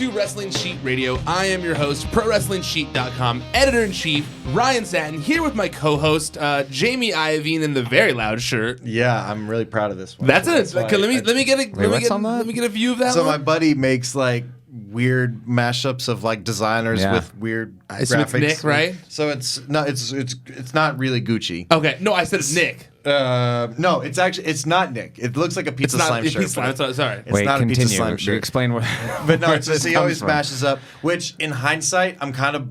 to Wrestling Sheet Radio. I am your host, ProWrestlingSheet.com editor-in-chief, Ryan Satin, here with my co-host, Jamie Iovine in the very loud shirt. Yeah, I'm really proud of this one. Let me get a view of that. So one. my buddy makes like weird mashups of like designers with weird graphics. Nick, right? So it's not really Gucci. Okay, no, I said it's Nick. No, it's not Nick. It looks like a Pizza Slime shirt. Sorry. It's not a Pizza Slime shirt. Explain what. But no, it's just he always mashes up. Which in hindsight, I'm kind of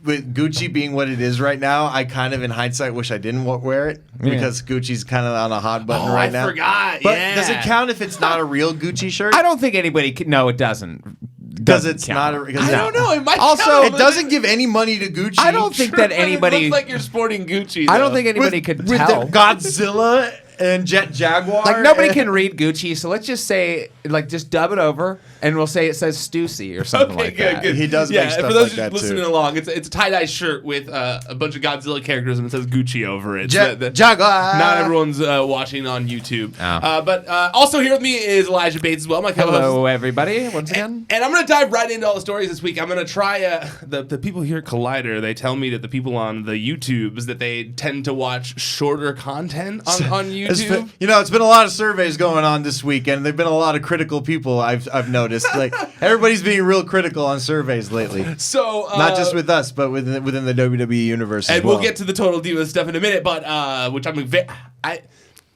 with Gucci being what it is right now. I kind of in hindsight wish I didn't wear it because Gucci's kind of on a hot button right now. I forgot. But does it count if it's not a real Gucci shirt? I don't think anybody can. No, it doesn't. Because it's not a. I don't know. It might also, count, it doesn't give any money to Gucci. I don't think that anybody. It looks like you're sporting Gucci. I don't think anybody could tell. With Godzilla and Jet Jaguar. Like nobody can read Gucci, so let's just say, like, just dub it over, and we'll say it says Stussy or something like that. Good. He does make stuff for those like that listening too. along, it's a tie-dye shirt with a bunch of Godzilla characters, and it says Gucci over it. Jet Jaguar. Not everyone's watching on YouTube. Oh. But also here with me is Elijah Bates as well, my co-host. Hello, everybody, once again. And I'm going to dive right into all the stories this week. I'm going to try the people here at Collider. They tell me that the people on the YouTubes that they tend to watch shorter content on YouTube. It's been a lot of surveys going on this week, and there've been a lot of critical people. I've noticed. Like everybody's being real critical on surveys lately. So not just with us, but within the WWE universe. And as well. we'll get to the Total Divas stuff in a minute. But which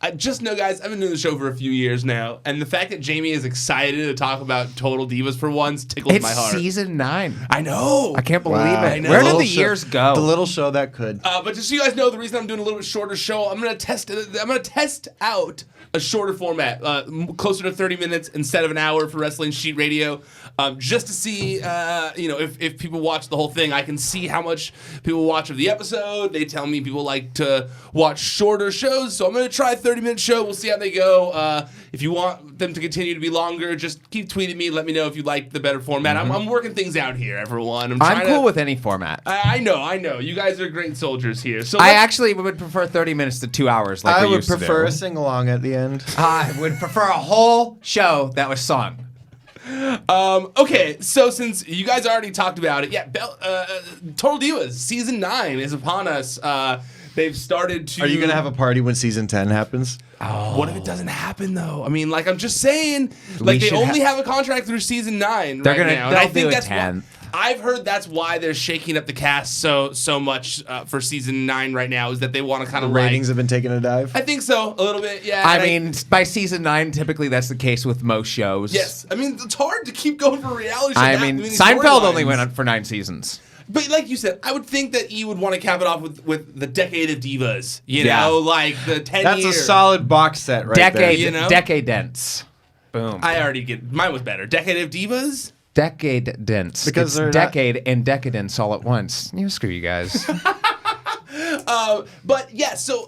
I just know, guys, I've been doing the show for a few years now, and the fact that Jamie is excited to talk about Total Divas for once tickles my heart. It's season 9. I know. I can't believe Wow. it. Where did the years go? The little show that could. But just so you guys know, the reason I'm doing a little bit shorter show, I'm gonna test out a shorter format, closer to 30 minutes instead of an hour for Wrestling Sheet Radio, just to see, if people watch the whole thing. I can see how much people watch of the episode. They tell me people like to watch shorter shows, so I'm going to try a 30-minute show. We'll see how they go. If you want them to continue to be longer, just keep tweeting me. Let me know if you like the better format. Mm-hmm. I'm working things out here, everyone. I'm cool with any format. I know. You guys are great soldiers here. So I actually would prefer 30 minutes to 2 hours. Like I we would used to prefer do. a sing-along at the end. I would prefer a whole show that was sung. Okay, so since you guys already talked about it, Total Divas Season 9 is upon us. They've started to... Are you going to have a party when Season 10 happens? Oh. What if it doesn't happen, though? I mean, like, I'm just saying, like, they only have a contract through Season 9 right now. And I think that's 10. I've heard that's why they're shaking up the cast so much for Season 9 right now, is that they want to kind of ratings have been taking a dive? I think so, a little bit, yeah. I mean, by Season 9, typically that's the case with most shows. Yes. I mean, it's hard to keep going for reality shows. I mean, Seinfeld only went on for 9 seasons. But like you said, I would think that you would want to cap it off with the Decade of Divas. You know, like the 10 That's years. a solid box set right there. You know? Decadence. Boom. I already get... Mine was better. Decade of Divas? Decadence. Because it's decade and decadence all at once. Screw you guys. But yeah, so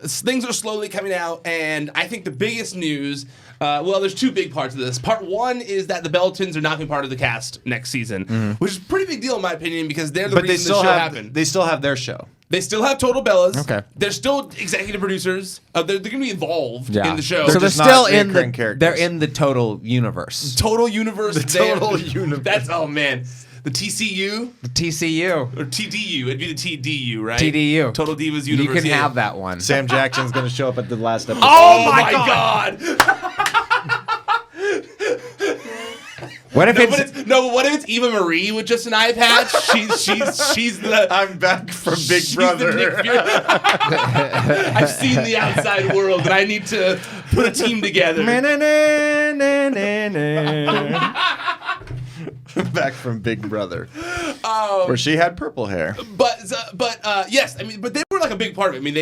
things are slowly coming out, and I think the biggest news... there's two big parts of this. Part one is that the Bellatons are not going to be part of the cast next season, which is a pretty big deal in my opinion, because they're the reason the show happened. They still have their show. They still have Total Bellas. Okay. They're still executive producers. They're going to be involved in the show. So they're just still not in recurring characters. They're in the Total universe. Total universe. The Total universe. That's, oh man. The TCU? The TCU. Or TDU. It'd be the TDU, right? TDU. Total Divas Universe. You can have that one. Sam Jackson's going to show up at the last episode. Oh my God! What if But what if it's Eva Marie with just an eye patch? She's the... I'm back from Big she's Brother. the Nick Fury. I've seen the outside world, and I need to put a team together. Back from Big Brother, where she had purple hair. But yes, I mean, but they were like a big part of it. I mean,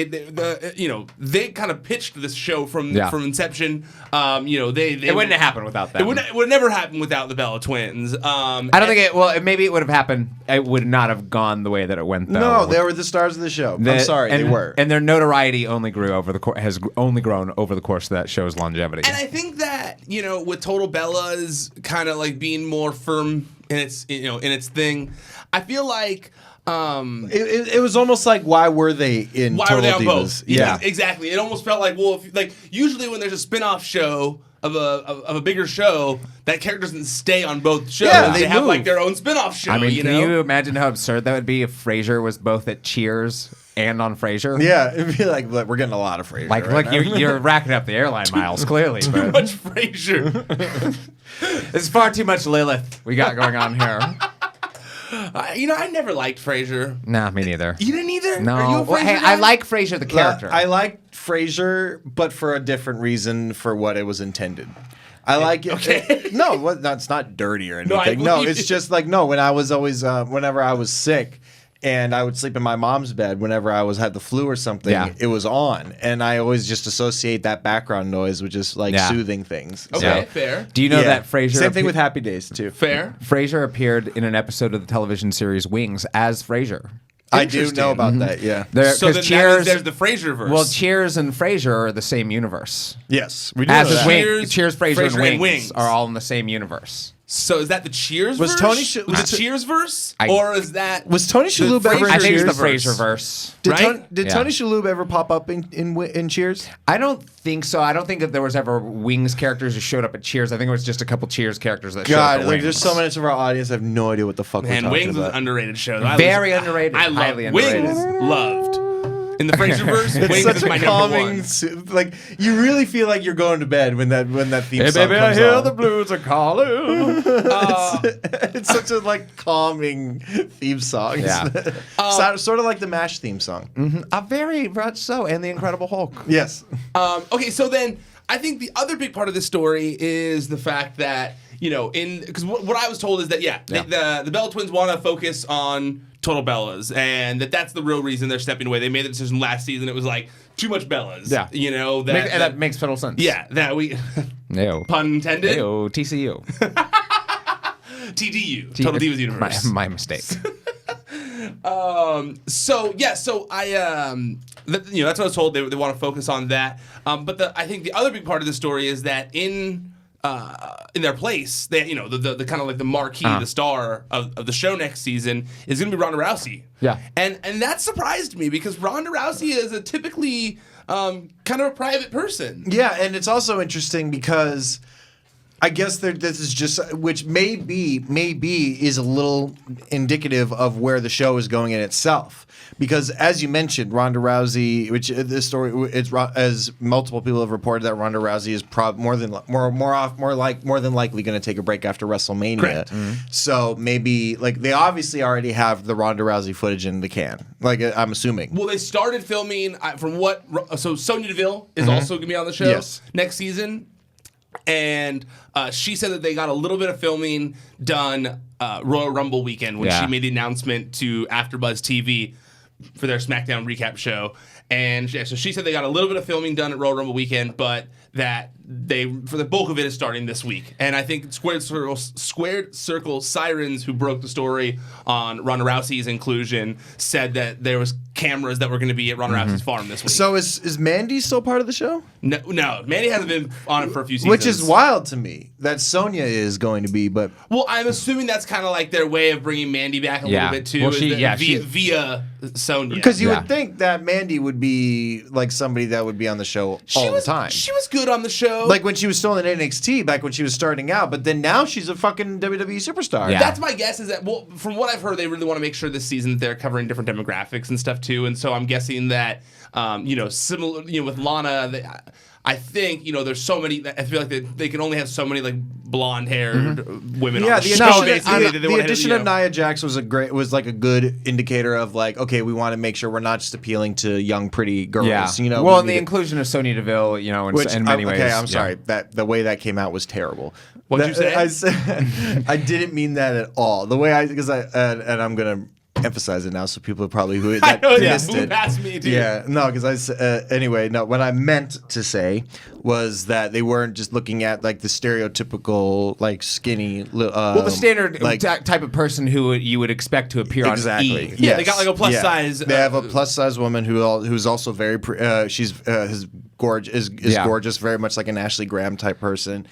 they kind of pitched this show from inception. It wouldn't have happened without them. It would never happen without the Bella Twins. I don't think it. Well, maybe it would have happened. It would not have gone the way that it went. Though. No, they were the stars of the show. I'm sorry, they were. And their notoriety only grew has only grown over the course of that show's longevity. And I think that with Total Bellas kind of like being more firm in its thing. I feel like it was almost like why were they in why Total were they on Divas? both? Yeah, exactly. It almost felt like, well, usually when there's a spin-off show of a bigger show, that character doesn't stay on both shows. Yeah, they have like their own spin-off show. I mean, can you imagine how absurd that would be if Frasier was both at Cheers and on Frasier? Yeah, it'd be like, look, we're getting a lot of Frasier. Like, right look, now. you're racking up the airline miles, clearly. Too But much Frasier. it's far too much Lilith we got going on here. I never liked Frasier. Nah, me neither. You didn't either? No. Are you a Frasier Hey, guy? I like Frasier the character. I like Frasier, but for a different reason for what it was intended. I like it. Okay. No, it's not dirty or No, I anything. No, believe it's you. just like, no, when I was always, whenever I was sick and I would sleep in my mom's bed whenever I had the flu or something, Yeah. it was on. And I always just associate that background noise with just like Yeah. soothing things. Okay, Yeah. fair. Do you know Yeah. that Frasier... Same thing with Happy Days, too. Fair. Frasier appeared in an episode of the television series Wings as Frasier. I do know about that, yeah. So then there's the Frasier-verse. Well, Cheers and Frasier are the same universe. Yes, we do As know is that. Wings. Cheers, Frasier, Frasier, and Wings are all in the same universe. So is that the Cheers Was verse? Tony was it Cheers verse? I- Or is that... Was Tony Shalhoub ever in I think Cheers? it's the Frasier verse. Did, right? Did Yeah. Tony Shalhoub ever pop up in Cheers? I don't think so. I don't think that there was ever Wings characters who showed up at Cheers. I think it was just a couple Cheers characters that showed up God, at like Wings. there's so many of our audience have no idea what the fuck we're Man, talking Wings was about. an underrated show. Very underrated, I love highly underrated. Wings. Loved. In the Frasier-verse, It's Wings such is a my calming, number one. like you really feel like you're going to bed when that theme Hey, song baby, comes I hear on. the blues are calling. It's such a like calming theme song. Yeah. Sort of like the MASH theme song. Very much so, and the Incredible Hulk. Yes. Okay, so then I think the other big part of this story is the fact that, because what I was told is that, the Bella Twins want to focus on Total Bellas, and that's the real reason they're stepping away. They made the decision last season. It was like too much Bellas. Yeah. That makes total sense. Yeah, that we Ew. pun intended. Ew, TCU. TDU, Total Divas Universe. My mistake. So I that's what I was told. They want to focus on that. But I think the other big part of the story is that in their place, they the kind of like the marquee, the star of the show next season is going to be Ronda Rousey. Yeah, and that surprised me because Ronda Rousey is a typically kind of a private person. Yeah, and it's also interesting because I guess this is just, which maybe is a little indicative of where the show is going in itself. Because as you mentioned, Ronda Rousey, which this story, it's as multiple people have reported that Ronda Rousey is more than likely going to take a break after WrestleMania. Correct. So maybe like they obviously already have the Ronda Rousey footage in the can. Like I'm assuming. Well, they started filming so Sonya Deville is also going to be on the show next season. And she said that they got a little bit of filming done Royal Rumble weekend when she made the announcement to AfterBuzz TV for their Smackdown recap show. And so she said they got a little bit of filming done at Royal Rumble weekend, but that for the bulk of it is starting this week. And I think Squared Circle Sirens, who broke the story on Ronda Rousey's inclusion, said that there was cameras that were going to be at Ronda Rousey's farm this week. So is Mandy still part of the show? No, Mandy hasn't been on it for a few seasons. Which is wild to me that Sonya is going to be, but well, I'm assuming that's kind of like their way of bringing Mandy back a little bit too. Well, via Sonya. because you would think that Mandy would be like somebody that would be on the show all the time. She was good on the show. Like when she was still in NXT, back when she was starting out, but then now she's a fucking WWE superstar. Yeah. That's my guess. Is that from what I've heard, they really want to make sure this season that they're covering different demographics and stuff too. And so I'm guessing that similar with Lana. I think there's so many. I feel like they can only have so many like blonde haired women. Yeah, on the the show. addition of Nia Jax was like a good indicator of like, okay, we want to make sure we're not just appealing to young pretty girls. Yeah. Well, and the inclusion of Sonya Deville, in many ways. Okay, I'm sorry. That the way that came out was terrible. What'd you say? I said I didn't mean that at all. The way and I'm gonna emphasize it now, so people probably who I know, missed move it. past me, dude. Yeah, no, because anyway, no. What I meant to say was that they weren't just looking at like the stereotypical like skinny. the standard like, type of person who you would expect to appear exactly. on E. Yeah, they got like a plus size. They have a plus size woman who's also very. She's gorgeous, very much like an Ashley Graham type person.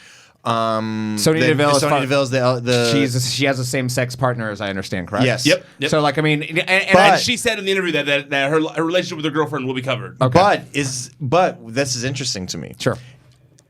Sonya Deville Deville's the she has a same-sex partner, as I understand, correct? Yes. Yep. So, like, I mean, and she said in the interview that her relationship with her girlfriend will be covered. Okay. But this is interesting to me. Sure.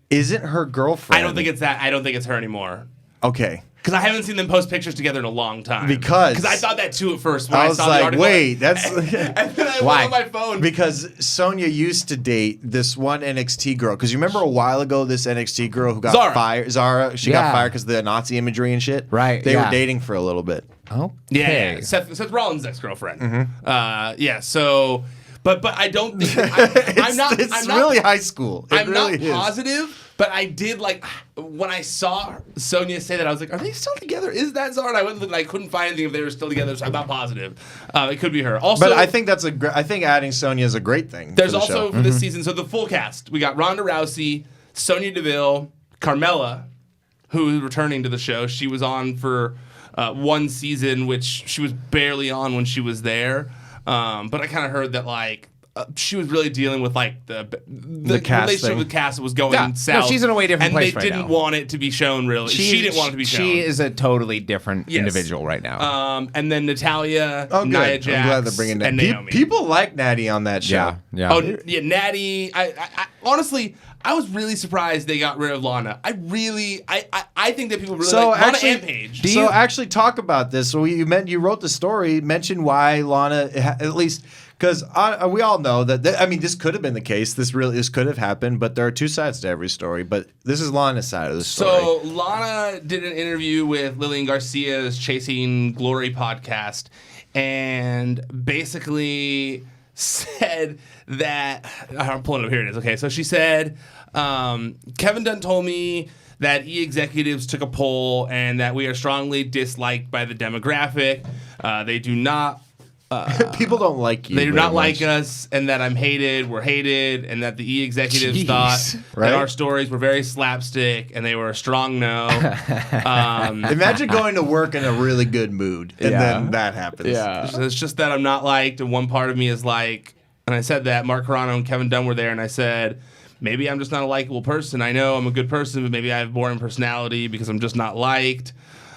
Isn't her girlfriend? I don't think it's that. I don't think it's her anymore. Okay. Because I haven't seen them post pictures together in a long time. Because I thought that too at first when I I was saw like, the article. wait, that's and then I Why? went on my phone. Because Sonya used to date this one NXT girl. Because you remember a while ago, this NXT girl who got fired, Zara, she got fired because of the Nazi imagery and shit. Right. They were dating for a little bit. Oh. Yeah. Seth Rollins' ex-girlfriend. Yeah. So, but I don't think It's really high school. I'm not positive. But I did when I saw Sonya say that, I was like, "Are they still together? Is that Zara?" And I went and I couldn't find anything if they were still together, so I'm not positive. It could be her. Also, but I think I think adding Sonya is a great thing. There's also for this season, so the full cast. We got Ronda Rousey, Sonya Deville, Carmella, who is returning to the show. She was on for one season, which she was barely on when she was there. But I kind of heard that she was really dealing with the cast relationship thing. with Cass was going south. No, she's in a way different place right now. And they didn't want it to be shown, really. She didn't want it to be shown. She is a totally different individual right now. And then Natalia, I'm Nia Jax, glad they're bringing and Natty. Naomi. People like Natty on that show. Yeah. Oh, yeah, Natty. I honestly, I was really surprised they got rid of Lana. I think that people really like Lana and Paige. Actually talk about this. So you wrote the story, mention why Lana, at least... Because we all know that, this could have been the case. This could have happened, but there are two sides to every story. But this is Lana's side of the story. So Lana did an interview with Lillian Garcia's Chasing Glory podcast and basically said that... I'm pulling it up. Here it is. Okay, so she said, Kevin Dunn told me that executives took a poll and that we are strongly disliked by the demographic. They do not... People don't like you. They do not like us, and that I'm hated, we're hated, and that the executives thought that our stories were very slapstick, and they were a strong no. Imagine going to work in a really good mood, and then that happens. Yeah. It's just that I'm not liked, and one part of me is like, and I said that, Mark Carano and Kevin Dunn were there, and I said, maybe I'm just not a likable person. I know I'm a good person, but maybe I have boring personality because I'm just not liked.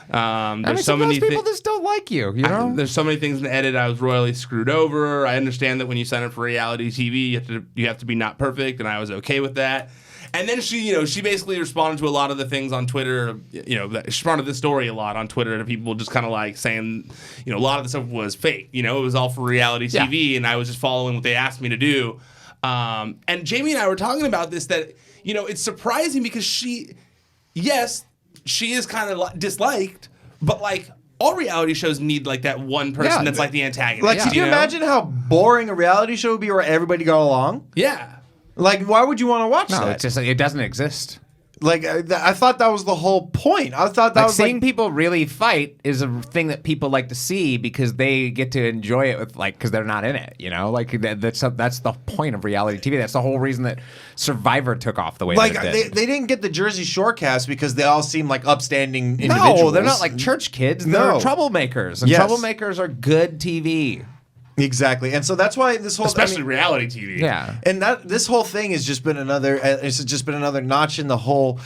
There's so many people just don't like you. You know, there's so many things in the edit I was royally screwed over. I understand that when you sign up for reality TV, you have to be not perfect, and I was okay with that. And then she basically responded to a lot of the things on Twitter. She responded to this story a lot on Twitter to people just kind of saying, a lot of the stuff was fake. It was all for reality TV, and I was just following what they asked me to do. And Jamie and I were talking about this, that it's surprising because she is kind of disliked, but all reality shows need that one person that's the antagonist. Can you imagine how boring a reality show would be where everybody got along? Yeah. Why would you want to watch that? It's just it doesn't exist. I thought that was the whole point. I thought that was seeing people really fight is a thing that people like to see because they get to enjoy it with because they're not in it. That's the point of reality TV. That's the whole reason that Survivor took off the way that it did. They didn't get the Jersey Shore cast because they all seem like upstanding individuals. No, they're not like church kids. They're troublemakers, and troublemakers are good TV. Exactly, and so that's why this whole especially reality TV. Yeah, and this whole thing has just been another. It's just been another notch in the whole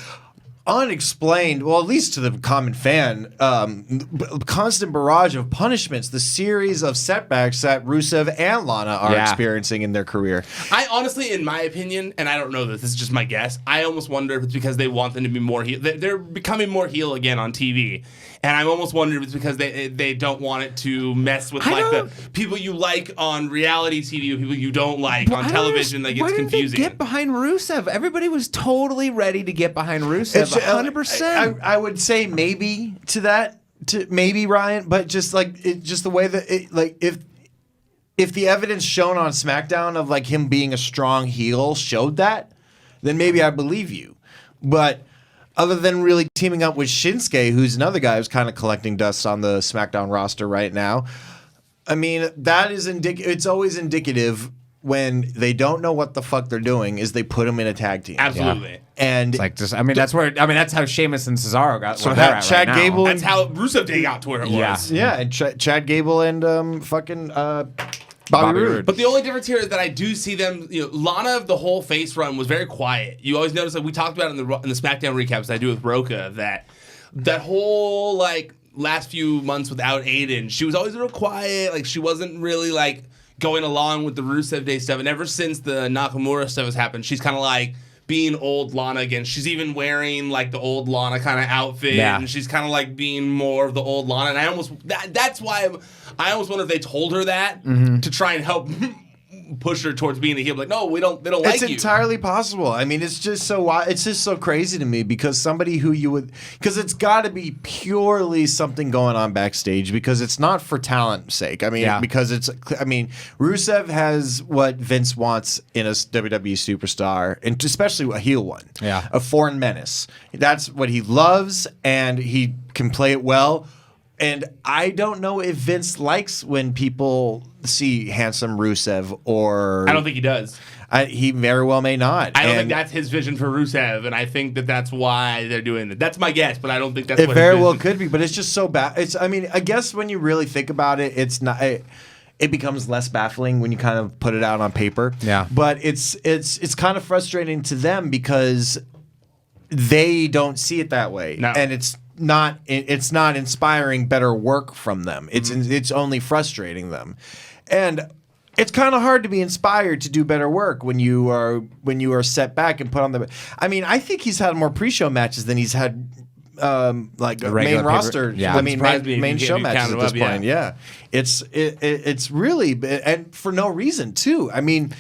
unexplained. Well, at least to the common fan, constant barrage of punishments. The series of setbacks that Rusev and Lana are experiencing in their career. I honestly, in my opinion, and I don't know this is just my guess. I almost wonder if it's because they want them to be more heel. They're becoming more heel again on TV. And I'm almost wondering if it's because they don't want it to mess with the people you like on reality TV, people you don't like on television. That gets confusing. Why did they get behind Rusev? Everybody was totally ready to get behind Rusev, 100%. I would say maybe to maybe Ryan, but just the way that if the evidence shown on SmackDown of him being a strong heel showed that, then maybe I believe you, but. Other than really teaming up with Shinsuke, who's another guy who's kind of collecting dust on the SmackDown roster right now. I mean, that is it's always indicative when they don't know what the fuck they're doing is they put them in a tag team. Absolutely. Yeah. And that's how Sheamus and Cesaro got where they're at Chad right Gable. That's how Rusev Day got to where it was. Yeah, and Chad Gable and Bobby Roode. But the only difference here is that I do see them. Lana, the whole face run was very quiet. You always notice that we talked about it in the SmackDown recaps that I do with Roka that whole like last few months without Aiden, she was always real quiet. Like she wasn't really like going along with the Rusev Day stuff. And ever since the Nakamura stuff has happened, she's kind of like being old Lana again. She's even wearing like the old Lana kind of outfit, and she's kind of like being more of the old Lana. And that's why I almost wonder if they told her that to try and help push her towards being a heel. Like, no, they don't like you. It's entirely possible. I mean, it's just so crazy to me because somebody who because it's got to be purely something going on backstage because it's not for talent's sake. I mean, because Rusev has what Vince wants in a WWE superstar, and especially a heel one. Yeah. A foreign menace. That's what he loves, and he can play it well. And I don't know if Vince likes when people see handsome Rusev or... I don't think he does. He very well may not. I don't think that's his vision for Rusev, and I think that's why they're doing it. That's my guess, but I don't think that's what it very well could be, but it's just so bad. I guess when you really think about it, it's not... It becomes less baffling when you kind of put it out on paper. Yeah. But it's kind of frustrating to them because they don't see it that way. No. And it's not inspiring better work from them. It's only frustrating them. And it's kind of hard to be inspired to do better work when you are set back and put on the... I mean, I think he's had more pre-show matches than he's had like main roster. Yeah. I mean, main show matches at this point. Yeah. It's really... And for no reason, too. I mean...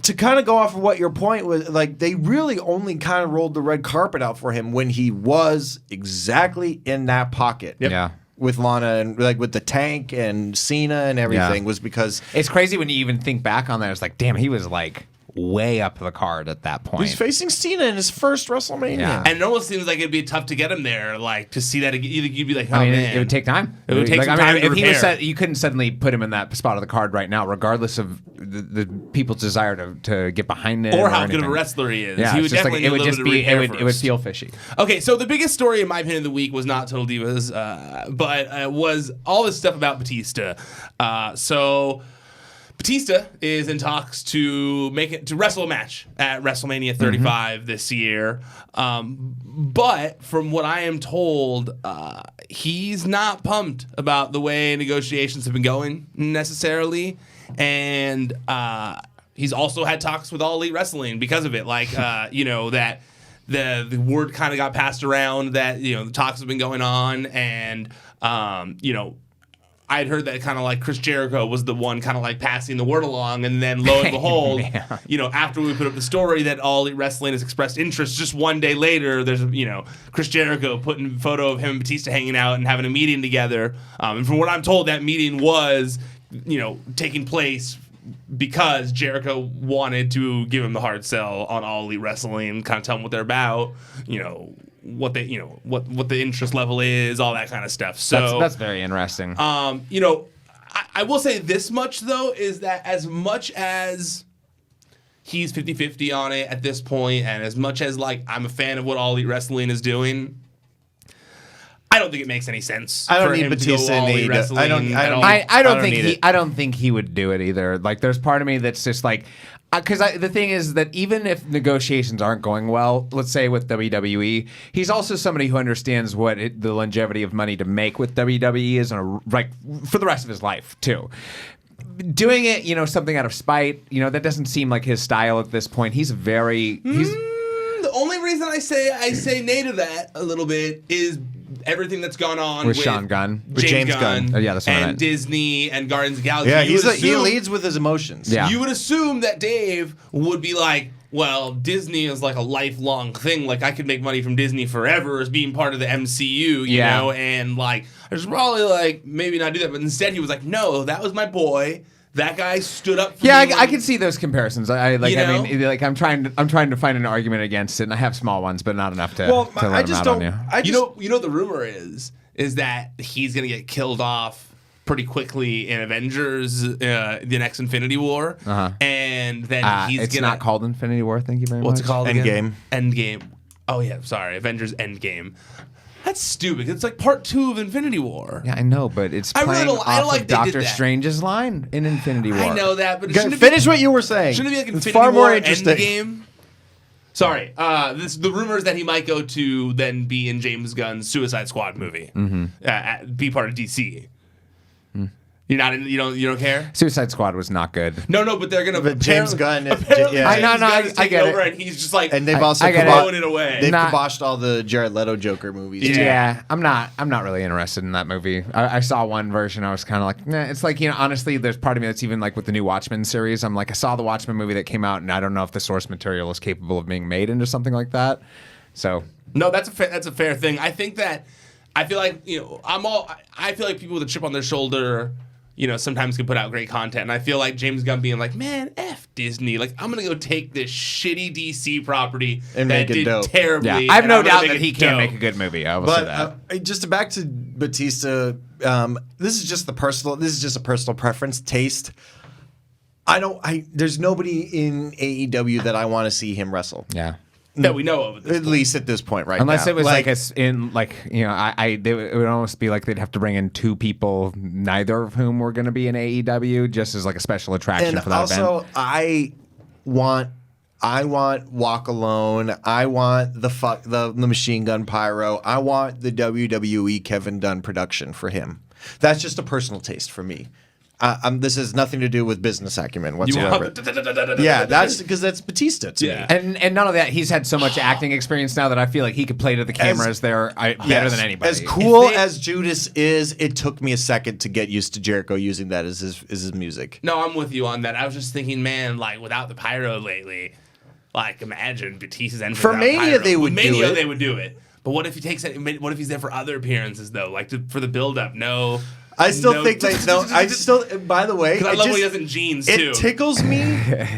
To kind of go off of what your point was, like they really only kind of rolled the red carpet out for him when he was exactly in that pocket. Yep. Yeah. With Lana and like with the tank and Cena and everything was because it's crazy when you even think back on that. It's like, damn, he was like way up the card at that point. He's facing Cena in his first WrestleMania. Yeah. And it almost seems like it'd be tough to get him there, like to see that again. You'd be like, oh, I mean, man. it would take time. It would take some time to if he was repair. you couldn't suddenly put him in that spot of the card right now, regardless of the people's desire to get behind it or how anything. good of a wrestler he is. Yeah, He it's would just definitely like, it would need a just little bit be of repair it would first. feel fishy. Okay, so the biggest story, in my opinion, of the week was not Total Divas, but was all this stuff about Batista. So Batista is in talks to wrestle a match at WrestleMania 35 this year. But from what I am told, he's not pumped about the way negotiations have been going necessarily. And he's also had talks with All Elite Wrestling because of it. Like, that the word kind of got passed around that, the talks have been going on. And, I'd heard that kind of like Chris Jericho was the one kind of like passing the word along, and then lo and behold, after we put up the story that All Elite Wrestling has expressed interest, just one day later, there's Chris Jericho putting a photo of him and Batista hanging out and having a meeting together. And from what I'm told, that meeting was taking place because Jericho wanted to give him the hard sell on All Elite Wrestling, kind of tell him what they're about, what they, what the interest level is, all that kind of stuff. So that's very interesting. I will say this much though, is that as much as he's 50-50 on it at this point, and as much as like I'm a fan of what All Elite Wrestling is doing, I don't think it makes any sense. I don't for need him Batista to go All Elite in Wrestling. I don't think he would do it either. Like, there's part of me that's just like, because the thing is that even if negotiations aren't going well, let's say with WWE, he's also somebody who understands what the longevity of money to make with WWE is, like for the rest of his life too. Doing it, something out of spite, that doesn't seem like his style at this point. He's the only reason I say nay to that a little bit is everything that's gone on with Sean Gunn, James Gunn, yeah, that's what I and meant. Disney and Guardians of the Galaxy. Yeah, he leads with his emotions. Yeah. You would assume that Dave would be like, well, Disney is like a lifelong thing. Like, I could make money from Disney forever as being part of the MCU, you know? And like, I was probably like, maybe not do that. But instead he was like, no, that was my boy. That guy stood up for me. I can see those comparisons. I'm trying to find an argument against it, and I have small ones, but not enough to. Well, to let them out on you. You know, the rumor is that he's gonna get killed off pretty quickly in Avengers, the next Infinity War, and then he's it's not called Infinity War. Thank you very much. What's it called? Endgame. Endgame. Oh yeah, sorry, Avengers Endgame. That's stupid. It's like part 2 of Infinity War. Yeah, I know, but it's I really playing don't- I don't off like of they did Doctor that. Strange's line in Infinity War. I know that, but it Go- shouldn't Finish what you were saying. Shouldn't it be like It's Infinity far War more interesting. Endgame? Sorry, the rumors that he might go to then be in James Gunn's Suicide Squad movie, be part of DC. You're not in, you don't care. Suicide Squad was not good. No, but they're gonna. But James apparently- Gunn- apparently yeah. James I know, Gunn is I taking get over, it. and he's just like, And they've also I get it. throwing it away. They've Not- kiboshed all the Jared Leto Joker movies. too. Yeah, I'm not really interested in that movie. I saw one version. I was kind of like, nah. It's like, honestly, there's part of me that's even like with the new Watchmen series. I'm like, I saw the Watchmen movie that came out, and I don't know if the source material is capable of being made into something like that. So No, that's a fair thing. I think that I feel like I feel like people with a chip on their shoulder, sometimes can put out great content, and I feel like James Gunn being like, man, F Disney, like I'm gonna go take this shitty DC property And that make it did dope. terribly. yeah, I have and no I'm gonna doubt make that it he can dope. make a good movie. I will say that. But just back to Batista, this is just a personal preference, taste. There's nobody in AEW that I want to see him wrestle. Yeah. that we know of. At least at this point, right Unless now. it was it would almost be like they'd have to bring in 2 people, neither of whom were going to be in AEW, just as like a special attraction and for that also, event. I want Walk Alone. I want the Machine Gun Pyro. I want the WWE Kevin Dunn production for him. That's just a personal taste for me. This has nothing to do with business acumen You whatsoever. want- Yeah, that's because that's Batista to Yeah. me. And none of that. He's had so much acting experience now that I feel like he could play to the cameras better Yes. than anybody. As cool If they- as Judas is, it took me a second to get used to Jericho using that as his music. No, I'm with you on that. I was just thinking, man, like without the pyro lately, like imagine Batista's entrance. For without Mania, pyro. they would With do Mania, it. they would do it. But what if he takes it? What if he's there for other appearances though, like for the build up? No. I still no- think they no. I still. By the way, Because I it love when he just- does it in jeans It too. tickles me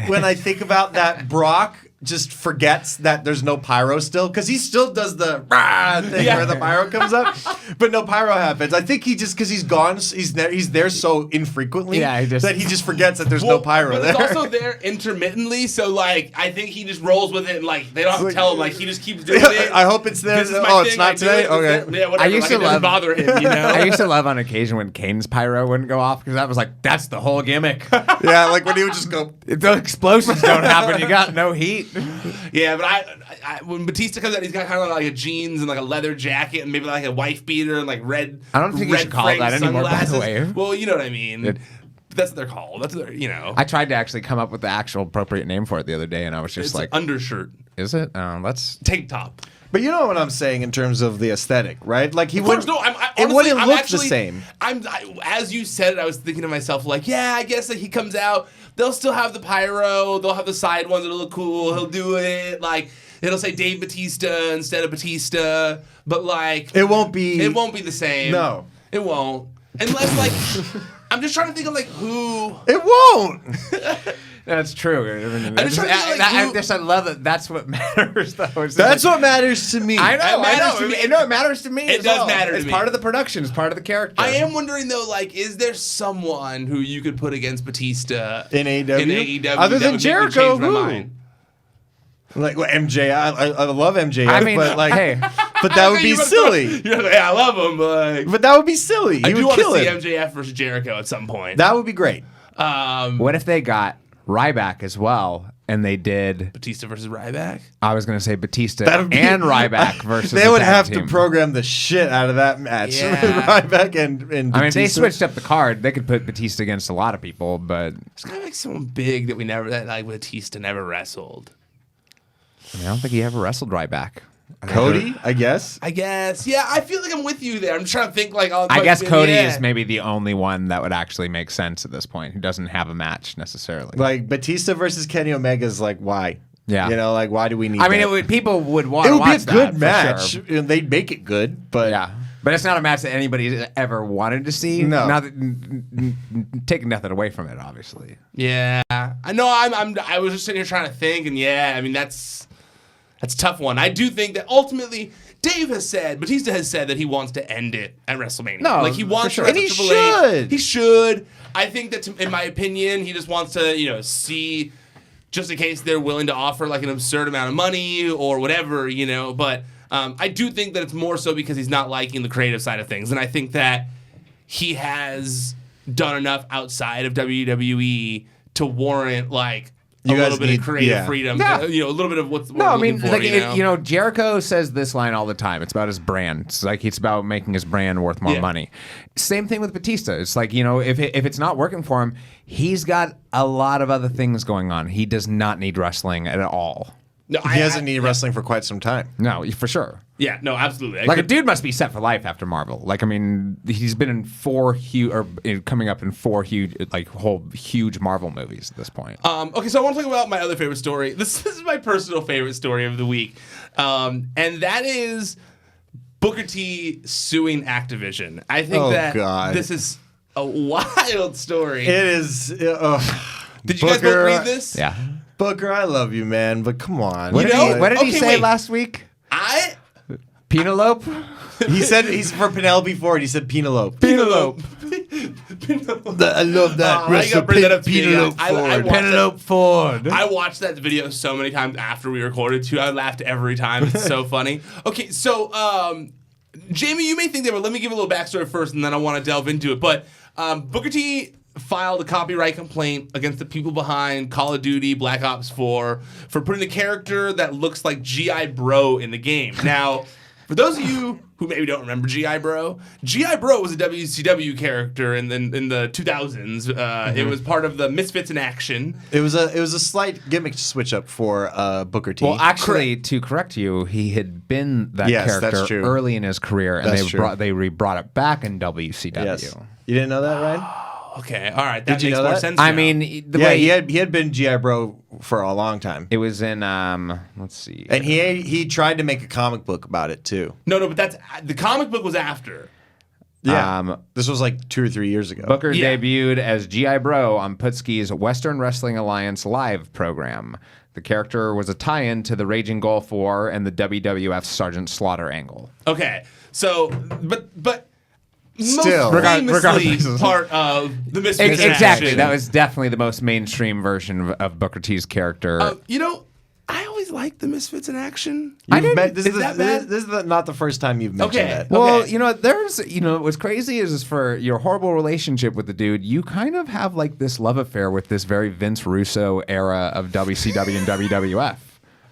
when I think about that Brock just forgets that there's no pyro still, because he still does the rah thing Yeah. where the pyro comes up, but no pyro happens. I think he just, because he's gone, he's there so infrequently Yeah, that he just forgets that there's no pyro but there. it's also there intermittently, so like I think he just rolls with it, and like they don't have to tell him, like he just keeps doing it. I hope it's there. This is my Oh, it's thing, not I do today? it, Okay. it's there. Yeah, whatever. I used like, to it doesn't love- bother him, I used to love on occasion when Kane's pyro wouldn't go off because that was like, that's the whole gimmick. Yeah, like when he would just go. If the explosions don't happen, you got no heat. Yeah, but I when Batista comes out, he's got kind of like a jeans and like a leather jacket and maybe like a wife beater and like red. I don't think you red should call it that framed anymore, by the sunglasses. way. Well, you know what I mean. It- That's what they're called. That's what they're. I tried to actually come up with the actual appropriate name for it the other day, and I was just It's like, an undershirt, is it? Let's. tank top. But you know what I'm saying in terms of the aesthetic, right? Like he Of course, wouldn't. no. It Honestly, wouldn't I'm look actually, the same. As you said it, I was thinking to myself, like, yeah, I guess like he comes out, they'll still have the pyro, they'll have the side ones that'll look cool. He'll do it like it'll say Dave Batista instead of Batista, but like It won't be. it won't be the same. No. it won't. Unless like I'm just trying to think of like who. It won't. That's true. just trying to think, like, who- I love that. That's what matters, though. It's That's like, what matters to me. I know. It matters to me. It matters to me. It as does well. matter to It's me. part of the production. It's part of the character. I am wondering though, like, is there someone who you could put against Batista In AEW? In AEW Other that than would make me Jericho, change my who? mind? Like well, MJ, I love MJF, I mean, but like, hey. but that would be You're gonna silly. throw- You're like, yeah, I love him, but like, But that would be silly. I He do would want to kill see him. MJF versus Jericho at some point. That would be great. What if they got Ryback as well, and they did? Batista versus Ryback. I was going to say Batista That would be- and Ryback versus. They the would tag have team. to program the shit out of that match Yeah. with Ryback and I mean, if Batista. they switched up the card, they could put Batista against a lot of people, but It's kind of like someone big that like Batista never wrestled. I don't think he ever wrestled Ryback. Cody, I guess. I guess. Yeah, I feel like I'm with you there. I'm trying to think like. I guess Cody yeah. is maybe the only one that would actually make sense at this point. Who doesn't have a match necessarily. Like Batista versus Kenny Omega is like why? Yeah. You know, like why do we need? I mean, that? people would want. It to would be a watch that, good for match. sure. And they'd make it good, but Yeah, but it's not a match that anybody ever wanted to see. No. Now taking nothing away from it, obviously. Yeah, I know. I was just sitting here trying to think, and yeah, I mean that's a tough one. I do think that ultimately, Batista has said that he wants to end it at WrestleMania. No, like he wants for to sure. wrestle And he Triple H. should. He should. I think that, in my opinion, he just wants to, see, just in case they're willing to offer like an absurd amount of money or whatever, But I do think that it's more so because he's not liking the creative side of things, and I think that he has done enough outside of WWE to warrant like a little bit of creative freedom. Yeah. A little bit of what's No, I mean, for, like, Jericho says this line all the time. It's about his brand. It's like it's about making his brand worth more money. Same thing with Batista. It's like, if it's not working for him, he's got a lot of other things going on. He does not need wrestling at all. No, he hasn't needed wrestling for quite some time. No, for sure. Yeah, no, absolutely. Like a dude must be set for life after Marvel. Like, I mean, he's been in coming up in 4 huge Marvel movies at this point. Okay, so I want to talk about my other favorite story. This is my personal favorite story of the week, and that is Booker T suing Activision. I think this is a wild story. It is. Did you guys both read this? Yeah. Booker, I love you, man, but come on. What did he say last week? Penelope? He said he's for Penelope Ford. He said Penelope. Penelope. I love that. I gotta bring that up to you. Penelope Ford. I watched that video so many times after we recorded too. I laughed every time. It's so funny. Okay, so Jamie, you may think that, but let me give a little backstory first, and then I want to delve into it. But Booker T filed a copyright complaint against the people behind Call of Duty Black Ops 4 for putting a character that looks like G.I. Bro in the game. Now, for those of you who maybe don't remember G.I. Bro was a WCW character in the 2000s. It was part of the Misfits in Action. It was a slight gimmick switch up for Booker T. Well, actually, to correct you, he had been that character early in his career, and they brought it back in WCW. Yes. You didn't know that, Ryan? Okay, all right. That Did you makes know more that? sense now. I mean, he had been G.I. Bro for a long time. It was in let's see. And he tried to make a comic book about it too. No, but the comic book was after. Yeah. This was like 2 or 3 years ago. Booker debuted as G.I. Bro on Putski's Western Wrestling Alliance live program. The character was a tie-in to the Raging Gulf War and the WWF Sergeant Slaughter angle. Okay, so but still, most famously part of the Misfits in Exactly. Action. That was definitely the most mainstream version of Booker T's character. I always liked the Misfits in Action. This is not the first time you've mentioned that. Well, there's, what's crazy is for your horrible relationship with the dude, you kind of have like this love affair with this very Vince Russo era of WCW and WWF.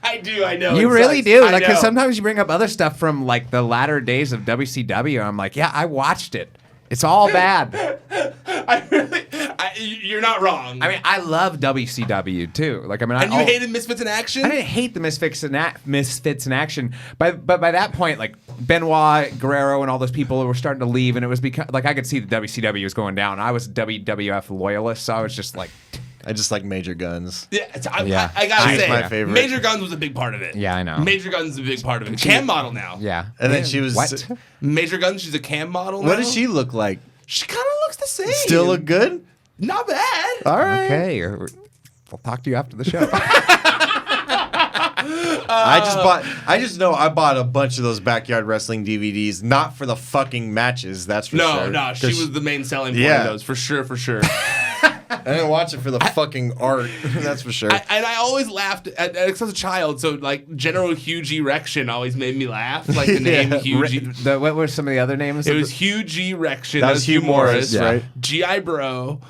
I do, I know. You really do. Like, because sometimes you bring up other stuff from like the latter days of WCW. I'm like, yeah, I watched it. It's all bad. You're not wrong. I mean, I love WCW too. Like, I mean, you hated Misfits in Action? I didn't hate the Misfits in Action, but by that point, like Benoit, Guerrero, and all those people were starting to leave, and it was like I could see the WCW was going down. I was a WWF loyalist, so I was just like. I just like Major Guns. Yeah, I gotta She's say, my favorite. Major Guns was a big part of it. Yeah, I know. Major Guns is a big part of it. Cam model now. Yeah. And then she was... What? Major Guns, she's a cam model now. What does she look like? She kind of looks the same. Still look good? Not bad. All right. Okay. We'll talk to you after the show. I bought a bunch of those backyard wrestling DVDs, not for the fucking matches, that's for sure. No, she was the main selling point of those, for sure. I didn't watch it for the fucking art, that's for sure. I always laughed at as a child, so like General Huge Erection always made me laugh. Like the name Huge. What were some of the other names? It was Huge Erection. That was Hugh Morris, right? G.I. Bro,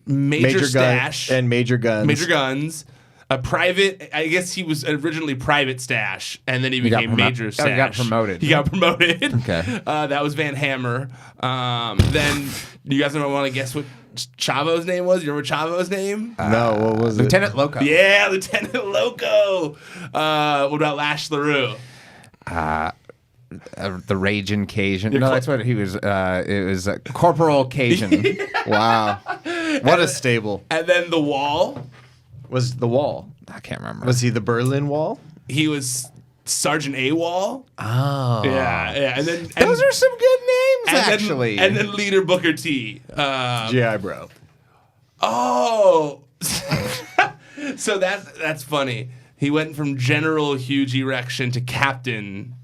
Major Stash, and Major Guns. Major Guns. A private, I guess he was originally Private Stash, and then he became Major Stash. He got promoted. He got promoted. Okay. That was Van Hammer. Then, you guys want to guess what Chavo's name was? You remember Chavo's name? No, what was Lieutenant Loco. Yeah, Lieutenant Loco. What about Lash LaRue? The Raging Cajun. No, that's what he was. It was Corporal Cajun. Wow. What a stable. And then The Wall. Was the Wall. I can't remember. Was he the Berlin Wall? He was Sergeant AWOL. Oh. Yeah. And then those are some good names, actually. And then Leader Booker T. G.I. Bro. Oh. So that's funny. He went from General Huge Erection to Captain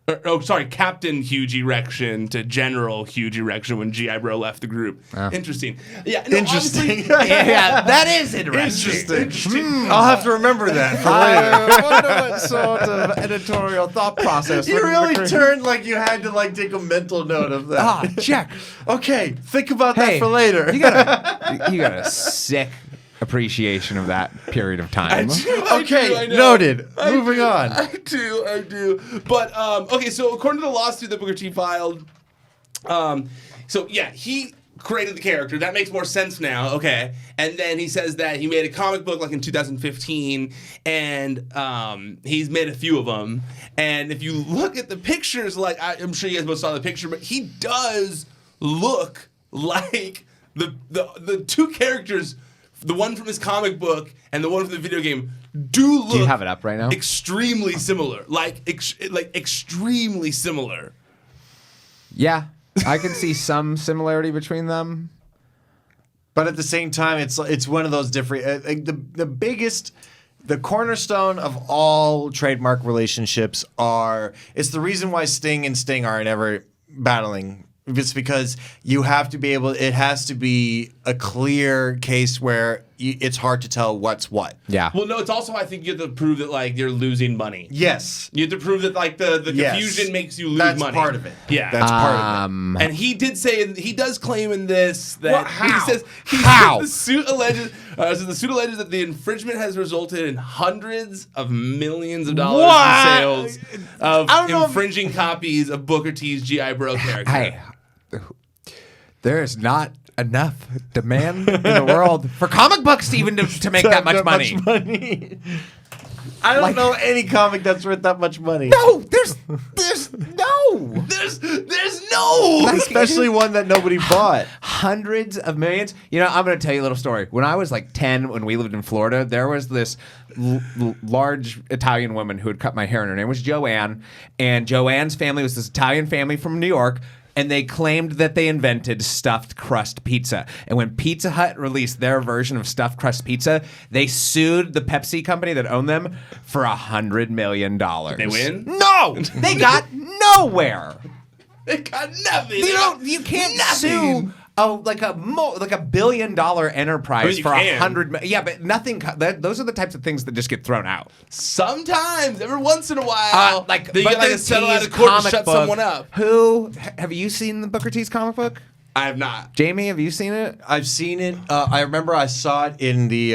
Captain Huge Erection to General Huge Erection when G.I. Bro left the group. Interesting. Yeah, no, Interesting. Yeah, that is interesting. I'll have to remember that for later. I wonder what sort of editorial thought process. You really turned like you had to like take a mental note of that. Check. Okay, think about that for later. You got a sick appreciation of that period of time. Okay, noted. Moving on. I do. But okay, so according to the lawsuit that Booker T filed, he created the character. That makes more sense now. Okay, and then he says that he made a comic book like in 2015, and he's made a few of them. And if you look at the pictures, like I'm sure you guys both saw the picture, but he does look like the two characters. The one from his comic book and the one from the video game do look. Do you have it up right now? Extremely similar, like extremely similar. Yeah, I can see some similarity between them, but at the same time, it's one of those different. The cornerstone of all trademark relationships it's the reason why Sting and Sting aren't ever battling. It's because you have to be able. It has to be a clear case where it's hard to tell what's what. Yeah. Well, no, it's also I think you have to prove that like you're losing money. Yes. You have to prove that like the confusion makes you lose money. That's part of it. Yeah. That's part of it. And he did say he does claim in this that he says the suit alleges that the infringement has resulted in hundreds of millions of dollars in sales of infringing copies of Booker T's G.I. Bro character. Hey, there is not enough demand in the world for comic books even to make that much money. I don't know any comic that's worth that much money. No, there's no. Especially one that nobody bought. Hundreds of millions. You know, I'm going to tell you a little story. When I was like 10, when we lived in Florida, there was this large Italian woman who had cut my hair, and her name was Joanne. And Joanne's family was this Italian family from New York. And they claimed that they invented stuffed crust pizza. And when Pizza Hut released their version of stuffed crust pizza, they sued the Pepsi company that owned them for $100 million. They win? No! They got nowhere. They got nothing. You can't sue like a $1 billion enterprise for $100 million. Yeah, but nothing. Those are the types of things that just get thrown out. Sometimes, every once in a while, like they get like a settle out of court and shut someone up. Have you seen the Booker T's comic book? I have not. Jamie, have you seen it? I've seen it. I remember I saw it in the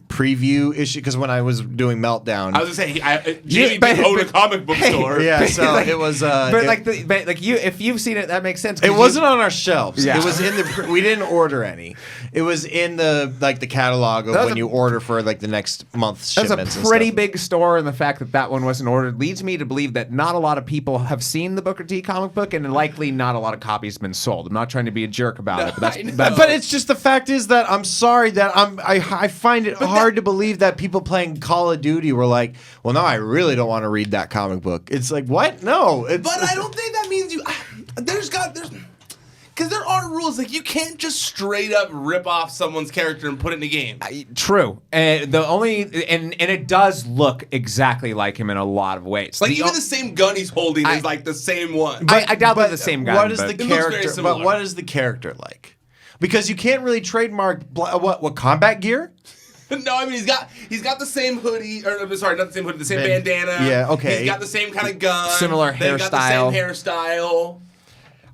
preview issue because when I was doing Meltdown. I was gonna say Jamie did own a comic book store. Yeah, so it was. If you've seen it, that makes sense. It wasn't on our shelves. Yeah. It was in the. We didn't order any. It was in the catalog of when you order for like the next month's shipments. That's a pretty big store, and the fact that one wasn't ordered leads me to believe that not a lot of people have seen the Booker T comic book, and likely not a lot of copies have been sold. I'm not trying to be a jerk about it, but it's just the fact is that I'm sorry that I find it hard to believe that people playing Call of Duty were like, well, no, I really don't want to read that comic book. It's like, what? No. But I don't think that means you. There's because there are rules. Like you can't just straight up rip off someone's character and put it in a game. True. And it does look exactly like him in a lot of ways. Like even the same gun he's holding is like the same one. I doubt they're the same gun. What is the character? But what is the character like? Because you can't really trademark what combat gear. No, I mean he's got the same hoodie, or sorry, not the same hoodie, the same bandana. Yeah, okay. He's got the same kind of gun. Similar hairstyle. Got the same hairstyle.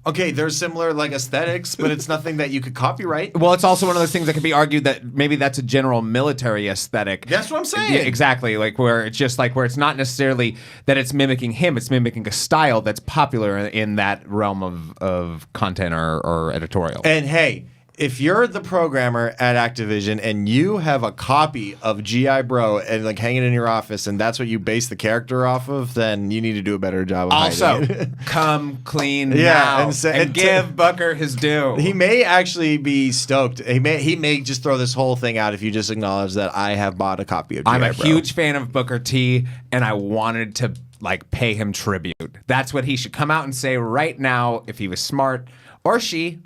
Okay, there's similar like aesthetics, but it's nothing that you could copyright. Well, it's also one of those things that could be argued that maybe that's a general military aesthetic. That's what I'm saying. Yeah, exactly, like where it's not necessarily that it's mimicking him; it's mimicking a style that's popular in that realm of content or editorial. And hey, if you're the programmer at Activision and you have a copy of G.I. Bro and like hanging in your office and that's what you base the character off of, then you need to do a better job of hiding it. Come clean now and give Booker his due. He may actually be stoked. He may just throw this whole thing out if you just acknowledge that I have bought a copy of G.I. Bro. I'm a huge fan of Booker T, and I wanted to like pay him tribute. That's what he should come out and say right now if he was smart, or she.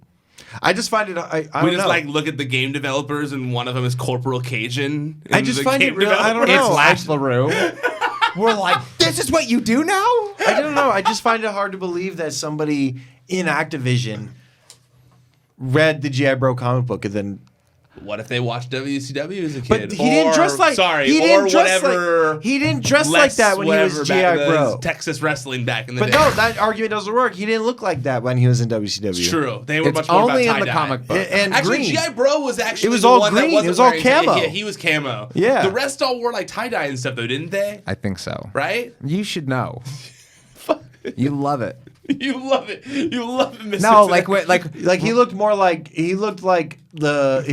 I just find it. I don't know. Like look at the game developers, and one of them is Corporal Cajun. I just find it real. I don't know. It's Lash LaRue. We're like, this is what you do now? I don't know. I just find it hard to believe that somebody in Activision read the G.I. Bro comic book and then. What if they watched WCW as a kid? But he didn't dress like. Sorry, he or didn't dress whatever. Like, he didn't dress like that when he was G.I. Bro. Texas wrestling back in the day. But no, that argument doesn't work. He didn't look like that when he was in WCW. It's true. They were It's much more only about in the tie-dye. comic book. And actually, green. G.I. Bro was actually It was the all one green. that wasn't It was all wearing camo. Yeah, he was camo. Yeah. The rest all wore like tie-dye and stuff though, didn't they? I think so. Right? You should know. You love it. You love it. You love it, Mr. No, Like he looked more like he looked like Duke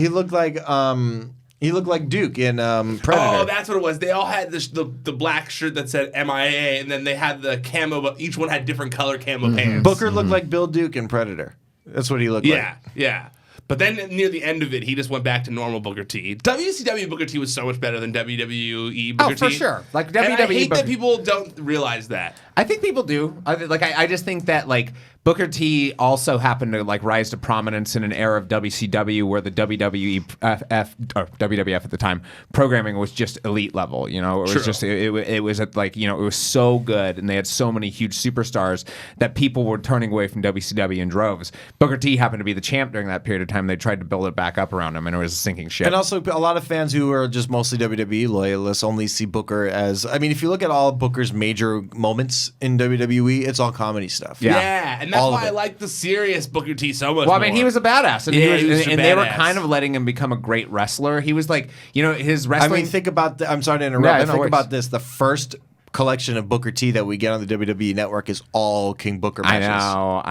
in Predator. Oh, that's what it was. They all had the black shirt that said MIA, and then they had the camo, but each one had different color camo pants. Booker looked like Bill Duke in Predator. That's what he looked like. Yeah. But then near the end of it, he just went back to normal Booker T. WCW Booker T was so much better than WWE Booker T. Oh, for sure. Like And WWE I hate Booker. that people don't realize that. I think people do. I just think that like Booker T also happened to like rise to prominence in an era of WCW where the WWF at the time programming was just elite level. You know, it was True. just it was at like it was so good, and they had so many huge superstars that people were turning away from WCW in droves. Booker T happened to be the champ during that period of time. They tried to build it back up around him, and it was a sinking ship. And also, a lot of fans who are just mostly WWE loyalists only see Booker as. I mean, if you look at all of Booker's major moments in WWE, it's all comedy stuff. Yeah. And that's All of why I it. like the serious Booker T so much Well, I more. mean, he was a badass, and, Yeah, he was a and they were badass. kind of letting him become a great wrestler. He was like, his I wrestling. mean, think about. I'm sorry to interrupt. Yeah, but no think worries. about this. The first collection of Booker T that we get on the WWE Network is all King Booker I matches. know.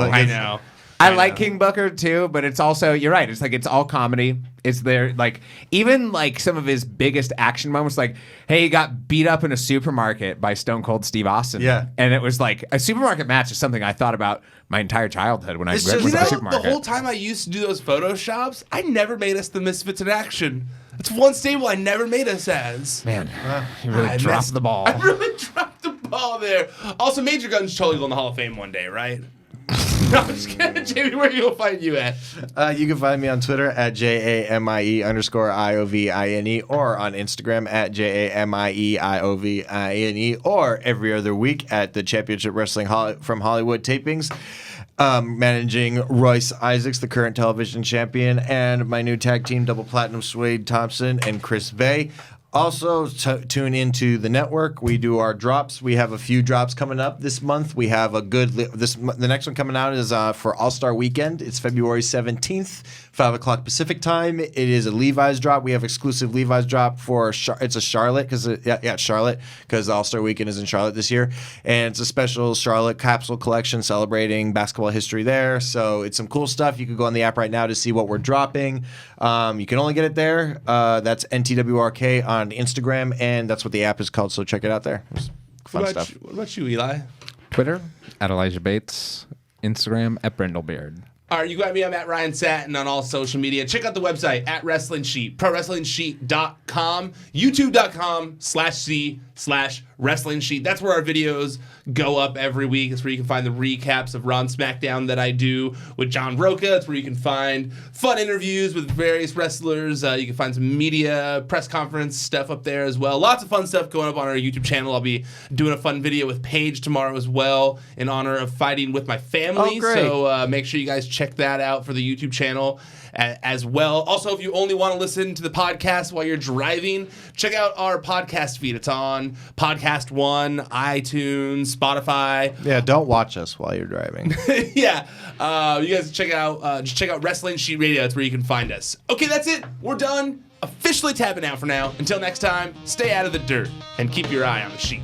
Like, I know. I like King Booker too, but it's also you're right. It's like it's all comedy. It's there like even like some of his biggest action moments, like hey, he got beat up in a supermarket by Stone Cold Steve Austin. Yeah. And it was like a supermarket match is something I thought about my entire childhood when I It's went just- to the The supermarket. whole time I used to do those photoshops, I never made us the Misfits in action. That's one stable I never made us as. Man, you really I dropped messed- the ball. I really dropped the ball there. Also, Major Gun's totally going to the Hall of Fame one day, right? No, I'm just kidding. Jamie, where are you going to find you at? You can find me on Twitter at JAMIE_IOVINE or on Instagram at JAMIEIOVINE or every other week at the Championship Wrestling from Hollywood tapings. Managing Royce Isaacs, the current television champion, and my new tag team, Double Platinum Swade Thompson and Chris Bay. Also, tune into the network. We do our drops. We have a few drops coming up this month. We have a good. The next one coming out is for All Star Weekend. It's February 17th, 5 o'clock Pacific time. It is a Levi's drop. We have exclusive Levi's drop for it's a Charlotte because it's Charlotte because All Star Weekend is in Charlotte this year, and it's a special Charlotte capsule collection celebrating basketball history there. So it's some cool stuff. You can go on the app right now to see what we're dropping. You can only get it there. That's NTWRK on Instagram, and that's what the app is called. So check it out there. It's fun What stuff. about you, Eli? Twitter at Elijah Bates, Instagram at Brindlebeard. All right, you got me. I'm at Ryan Satin on all social media. Check out the website at Wrestling Sheet, ProWrestlingSheet.com, YouTube.com/C/Wrestling Sheet. That's where our videos go up every week. It's where you can find the recaps of Raw and Smackdown that I do with John Roca. It's where you can find fun interviews with various wrestlers. You can find some media press conference stuff up there as well. Lots of fun stuff going up on our YouTube channel. I'll be doing a fun video with Paige tomorrow as well in honor of fighting with my family. Oh, great. So make sure you guys check that out for the YouTube channel as well. Also, if you only want to listen to the podcast while you're driving, check out our podcast feed. It's on Podcast One, iTunes, Spotify. Yeah, don't watch us while you're driving. Yeah, you guys check out just check out Wrestling Sheet Radio. That's where you can find us. Okay, that's it. We're done. Officially tapping out for now. Until next time, stay out of the dirt and keep your eye on the sheet.